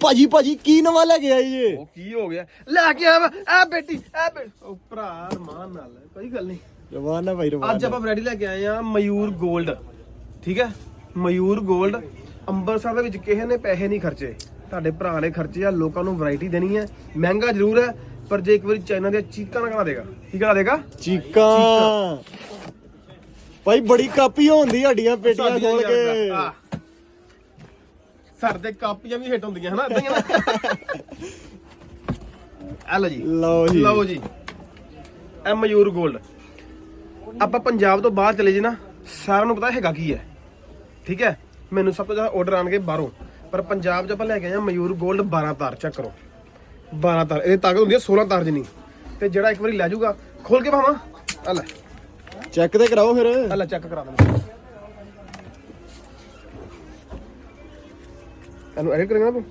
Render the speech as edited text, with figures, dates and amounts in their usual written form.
ਭਾਜੀ ਕੀ ਨਵਾਂ ਲੈ ਕੇ ਆਈ ਜੇ? ਉਹ ਕੀ ਹੋ ਗਿਆ ਲੈ ਕੇ ਆਇਆ ਆ ਬੇਟੀ ਉਹ ਭਰਾ ਰਮਾਨ ਨਾਲ ਕੋਈ ਗੱਲ ਨਹੀਂ ਰਵਾਨ ਨਾ ਭਾਈ ਰਵਾਨ। ਅੱਜ ਆਪਾਂ ਵੈਰਾਈਟੀ ਲੈ ਕੇ ਆਏ ਆ ਮਯੂਰ 골ਡ। ਠੀਕ ਹੈ ਮਯੂਰ 골ਡ। ਅੰਮ੍ਰਿਤਸਰ ਦੇ ਵਿੱਚ ਕਿਸੇ ਨੇ ਪੈਸੇ ਨਹੀਂ ਖਰਚੇ, ਤੁਹਾਡੇ ਭਰਾ ਨੇ ਖਰਚੇ ਆ। ਲੋਕਾਂ ਨੂੰ ਵੈਰਾਈਟੀ ਦੇਣੀ ਹੈ, ਮਹਿੰਗਾ ਜ਼ਰੂਰ ਹੈ ਪਰ ਜੇ ਇੱਕ ਵਾਰੀ ਚਾਈਨਾ ਦੀਆਂ ਚੀਕਾਂ ਨਾ ਕਰਾ ਦੇਗਾ। ਕੀ ਕਰਾ ਦੇਗਾ? ਚੀਕਾਂ। ਭਾਈ ਬੜੀ ਕਾਪੀ ਹੁੰਦੀ ਹੱਡੀਆਂ ਪੇਟੀਆਂ ਖੋਲ ਕੇ। ਸਰ ਤੇ ਕਾਪੀਆਂ ਵੀ ਹਿੱਟ ਹੁੰਦੀਆਂ ਹਨਾ ਇਦਾਂ ਹੀ ਆ ਲਓ ਜੀ ਲਓ ਜੀ ਇਹ ਮਯੂਰ 골ਡ। ਆਪਾਂ ਪੰਜਾਬ ਤੋਂ ਬਾਹਰ ਚਲੇ ਜੇ ਨਾ ਸਾਰਿਆਂ ਨੂੰ ਪਤਾ ਹੈਗਾ ਕੀ ਹੈ। ਠੀਕ ਹੈ ਮੈਨੂੰ ਸਭ ਤੋਂ ਜ਼ਿਆਦਾ ਆਰਡਰ ਆਣਗੇ ਬਾਹਰੋਂ, ਪਰ ਪੰਜਾਬ 'ਚ ਆਪਾਂ ਲੈ ਕੇ ਆਏ ਆ ਮਯੂਰ 골ਡ 12 ਤਾਰ। ਚੈੱਕ ਕਰੋ 12 ਤਾਰ, ਇਹਦੀ ਤਾਕਤ ਹੁੰਦੀ ਹੈ 16 ਤਾਰ ਜਿੰਨੀ। ਤੇ ਜਿਹੜਾ ਇੱਕ ਵਾਰੀ ਲੈ ਜਾਊਗਾ ਖੋਲ ਕੇ ਭਾਵਾਂ ਆ ਲੈ ਚੈੱਕ ਤੇ ਕਰਾਓ ਫਿਰ। ਆ ਲੈ ਚੈੱਕ ਕਰਾ ਦਿੰਦੇ ਇਹਨੂੰ ਐਡਿਟ ਕਰੇਗਾ ਤੂੰ।